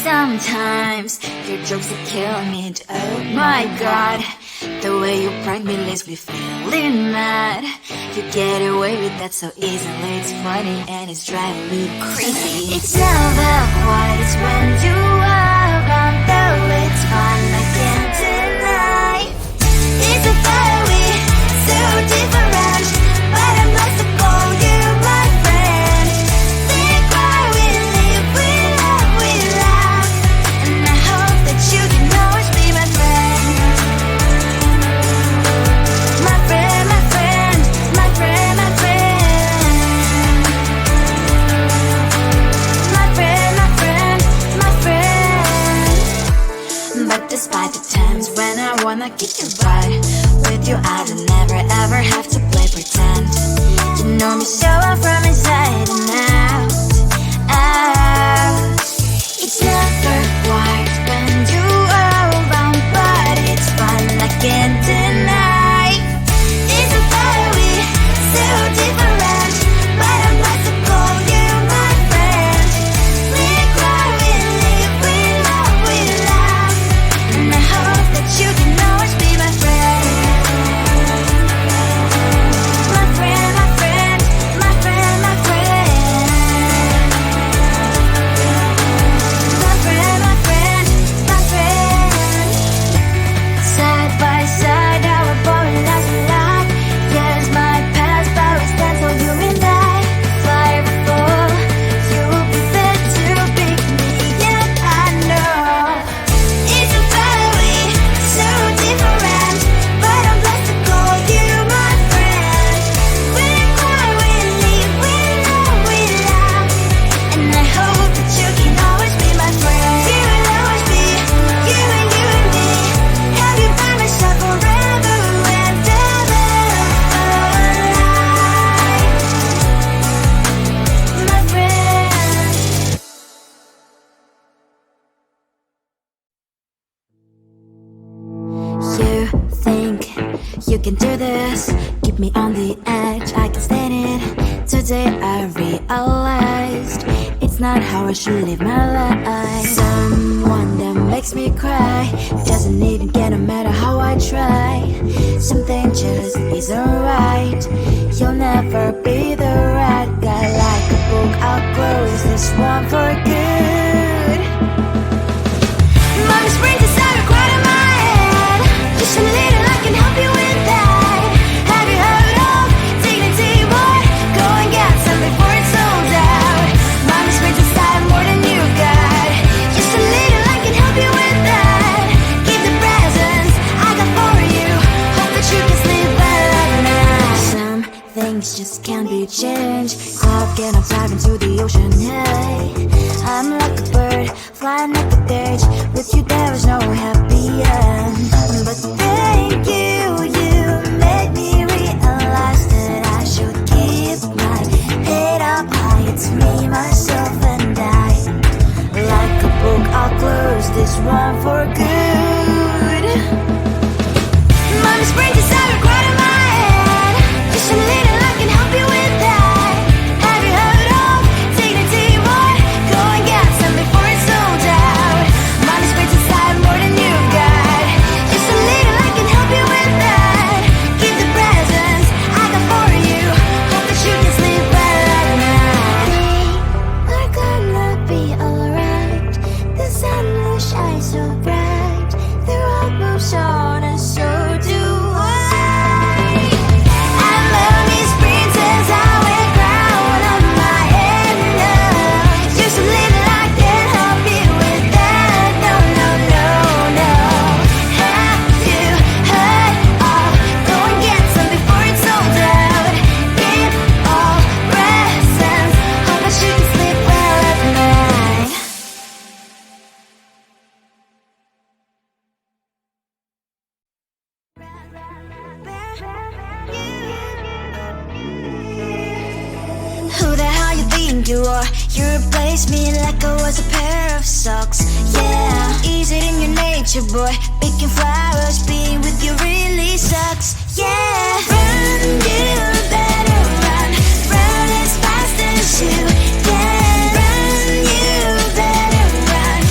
Sometimes your jokes are killing me. Oh my god, the way you prank me leaves me feeling mad. You get away with that so easily. It's funny and it's driving me crazy. It's never quiet, it's when you are around. Though it's fun, I can't deny. It's a fiery, so different, but I'm blessed to call you my friend. Think why we live, we love, we laugh, and I hope that you can always be my friend. My friend, my friend, my friend, my friend. My friend, my friend, my friend. But despite the times when I wanna kick your butt, with you I don't never ever have to play pretend. You know me so well from inside and out, out. It's never quiet when you are around, but it's fun, I can't deny. It's a fiery, so different, but I'm blessed to call you my friend. We cry, we live, we love, we laugh, and I hope that you can always be my friend. My friend, my friend, my friend, my friend. My friend, my friend, my friend. Side by side, our body lies alive. Yes, my past, but we stand so you and I. Fly before you will be there to pick me up, I know. It's a fiery, so different, but I'm blessed to call you my friend. We cry, we live, we love, we laugh, and I hope that you can always be my friend. You will always be, you and me. Have you by my side forever and ever, my friend. You think you can do this, keep me on the edge, I can stand it. Today I realized it's not how I should live my life. Someone that makes me cry doesn't even get no matter how I try. Something just isn't right. You'll never be the right guy. Like a book, I'll close this one for good. Mommy's brains inside are quite in my head. Just a little, I can help you with that. Have you heard of dignity, boy? Go and get some before it's sold out. Mommy's brains inside more than you got. Just a little, I can help you with that. Keep the presents I got for you. Hope that you can sleep well at night. Some things just can't be changed. How can I dive into the ocean? Hey, I'm like a bird flying up the cage. With you there is no happy end. But thank you, you made me realize that I should keep my head up high. It's me, myself and I. Like a book, I'll close this one for good. Mommy's brains inside are quite in my head. Just a little, I can help you with that. Have you heard of dignity, boy? Go and get some before it's sold out. Mommy's brains inside more than you got. Just a little, I can help you with that. Keep the presents I got for you. Hope that you can sleep well at night. We're gonna be alright. The sun will shine so bright. The road moves on and so do I. I love these princess, I wear crown on my head now. Just a little, I can help you with that. No, no, no, no. Have you heard of? Go and get some before it's sold out. Give all presents. Hope that you can sleep well at night. Who the hell you think you are? You replaced me like I was a pair of socks. Yeah, is it in your nature, boy? Picking flowers, being with you really sucks. Yeah, run, you better run. Run as fast as you can. Run, you better run.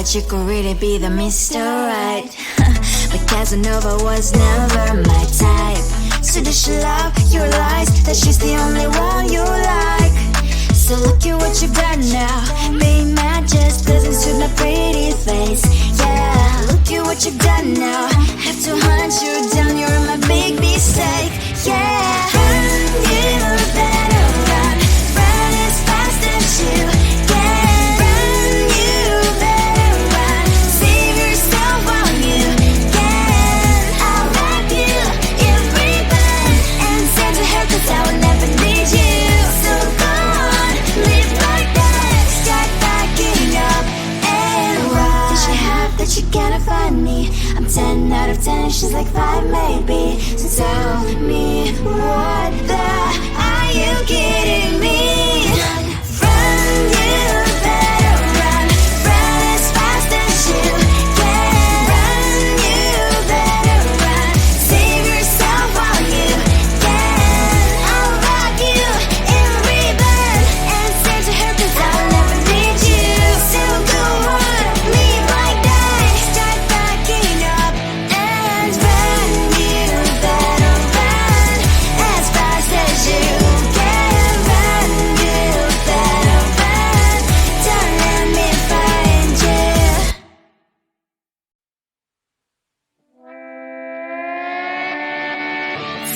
that you could really be the Mr. Right. But Casanova was never my type. So does she love your lies, that she's the only one you like? So look at what you've done now. Being mad just doesn't suit my pretty face. Yeah, look at what you've done now. Have to hunt you down, you're my big mistake. Yeah, run, you better run. Run as fast as you can. Run, you better run. Save yourself while you can. I'll wrap you in ribbon and send to her, 'cause I will never need you. So go on, live like that. Start backing up and run. Does she have that she cannot find me? I'm 10 out of 10, she's like 5 maybe. So tell me, what the are you kidding me? Run, you better run. Run as fast as you can. Run, you better run. Save yourself while you can. I'll wrap you in ribbon and send to her, 'cause I'll never need you. So go on, live like that. Start backing up and run. You better run as fast as you can. Run, you better run. Don't let me find you.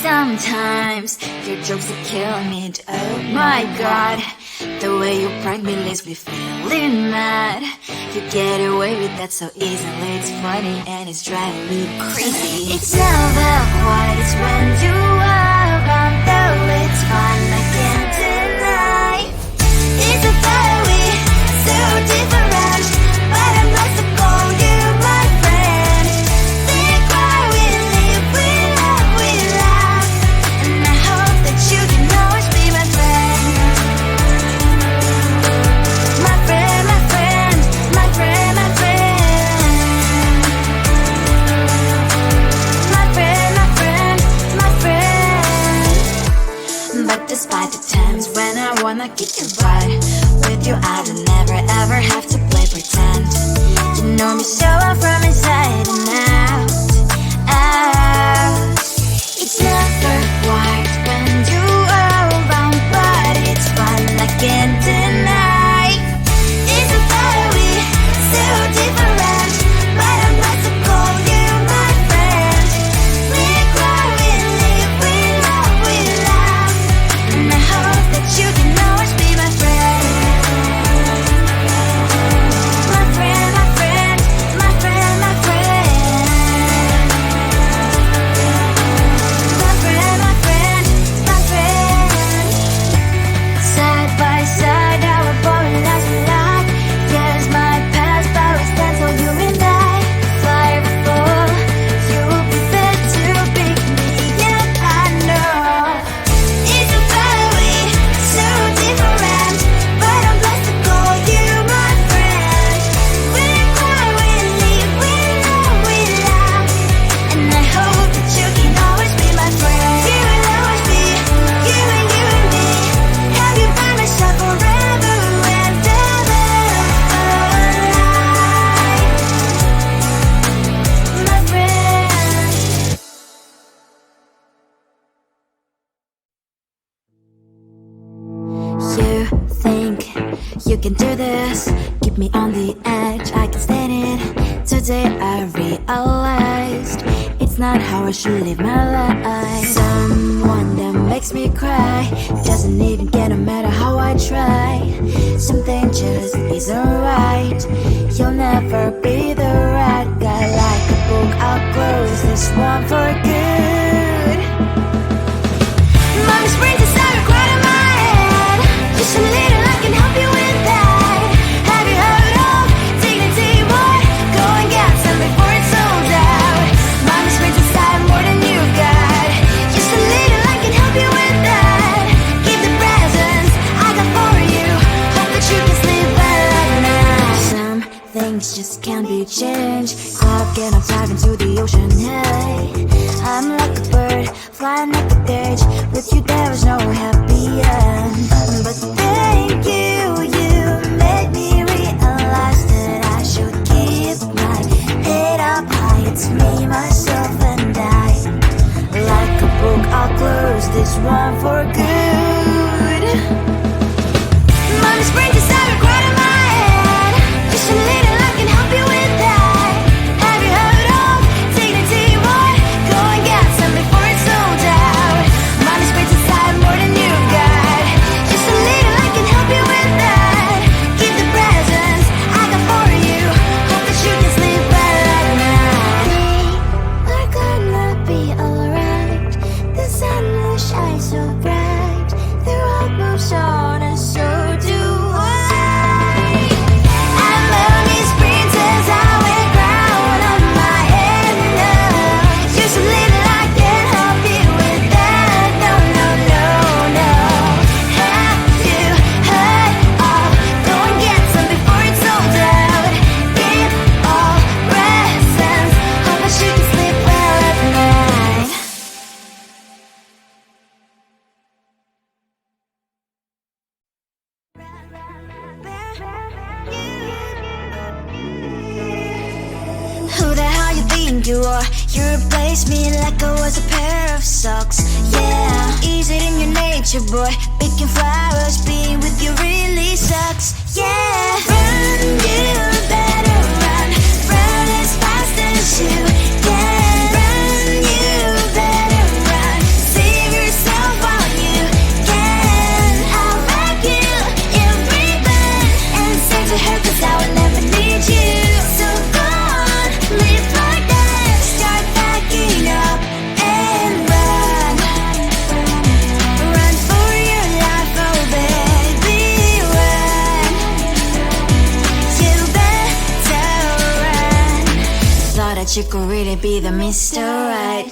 Sometimes your jokes are killing me. Oh my god, the way you prank me leaves me feeling mad. You get away with that so easily. It's funny and it's driving me crazy. It's never quite as when you are around, though it's fun, I can't deny. It's a fiery, so different, but I must have called you my friend. Think why we live, we love, we laugh, and I hope that you can always be my friend. My friend, my friend, my friend, my friend. My friend, my friend, my friend. But despite the times when I wanna kick your butt, with you I don't never ever have to play pretend. You know me so well from inside and out, out. It's never quite when you are around, but it's fun, I can't deny. It's a fiery, so different, but I must have called you my friend. We cry, we live, we love, we laugh, and I hope that you can always be my friend. My friend, my friend, my friend, my friend. My friend, my friend, my friend. Side by side, our body last a lot. Yes, my past always stands for you and I. Fly before you prefer to pick me, yet I know it's a fiery, so different, but I'm blessed to call you my friend. We cry, we live, we love, we laugh, and I hope that you can always be my friend. You will always be, you and me. Have you by my side forever and ever, my friend. You think you can do this, keep me on the edge, I can stand it. Today I realized it's not how I should live my life. Someone that makes me cry doesn't even get, no matter how I try. Something just isn't right. You'll never be the right guy. Like a book, I'll close this one for good. Mommy's brains inside are quite in my head. Just a little, I can help you with that. Have you heard of dignity, boy? Go and get some before it's sold out. Mommy's brains inside more than you've got. Just a little, I can help you with that. Keep the presents I got for you. Hope that you can sleep better now. Some things just can't be changed. Cloud cannot dive into the ocean, hey. I'm like a bird, flying like a cage. With you there was no happy end. But thank you, you made me realize that I should keep one for good. Money springs inside a quite in my head. Just a little, I can help you with that. Have you heard of dignity, boy? Go and get some before it's sold out. Money springs inside more than you've got. Just a little, I can help you with that. Keep the presents I got for you. Hope that you can sleep well at night. We're gonna be alright. The sun will shine so bright. The road moves on and so do I. And money springs as I wear crown on my head now. Just a little, I can help you with that. No, no, no, no. Have you heard of? Go and get some before it's sold out. Keep all presents. Hope that you can sleep well at night. Who the hell you think you are? You replaced me like I was a pair of socks. Yeah, is it in your nature, boy? Picking flowers, being with you really sucks. Yeah, run, you better run. Run as fast as you can. Run, you better run. Save yourself while you can. I'll wrap you in ribbon and say to her, 'cause I will never need you. So go on, live like that. Start packing up and run. Run for your life, oh baby, run. You better run. Thought that you could really be the Mr. Right.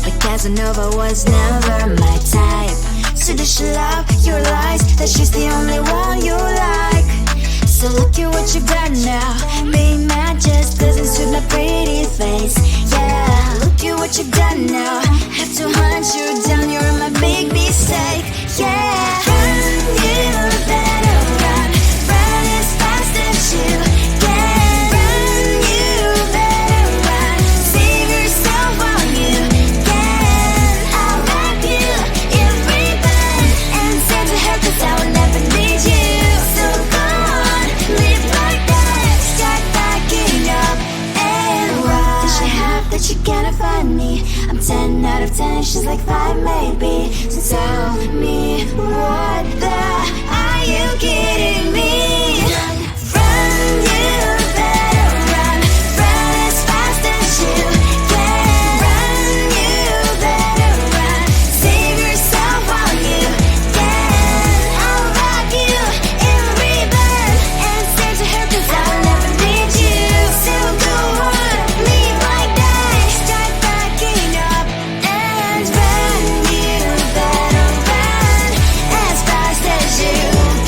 But Casanova was never my type. So does she love your lies? That she's the only one you like. So look at what you got now. Being mad just doesn't suit my pretty face. Yeah, look at what you got now. Have to hunt you down, you're my big mistake. Yeah, run, you better run. Run as fast as you can. Run, you better run. Save yourself while you can. I'll wrap you in ribbon and send to her, 'cause I will never need you. So go on, live like that. Start packing up and run. Does she have that you cannot find me? I'm 10 out of 10, she's like 5 maybe. So tell me, what the are you kidding me? Run, you better run. Run as fast as you can. Run, you better run. Save yourself while you can. I'll wrap you in ribbon and send to her, 'cause I will never need you. So go on, live like that. Start packing up and run. You better run as fast as you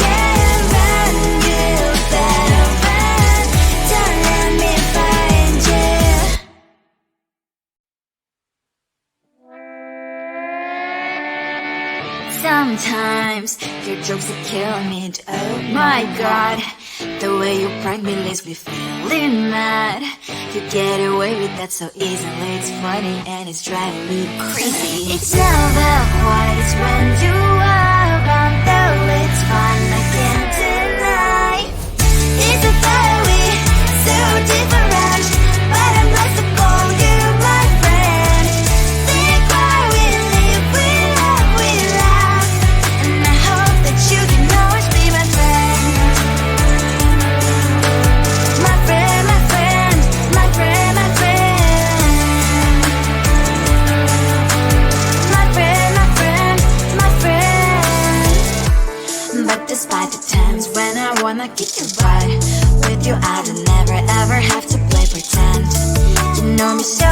can. Run, you better run. Don't let me find you. Sometimes your jokes will kill me. Oh my god, the way you prank me leaves me feeling mad. You get away with that so easily. It's funny and it's driving me crazy. It's never quiet, it's when you are around. Though it's fun, I can't deny. It's a fiery, so different, but I'm blessed to call you my friend. Think why we live, we love, we laugh, and I hope that you can always be my friend. My friend, my friend, my friend, my friend. My friend, my friend, my friend. But despite the times when I wanna kick your butt, with you I don't never ever have to play pretend. You know me so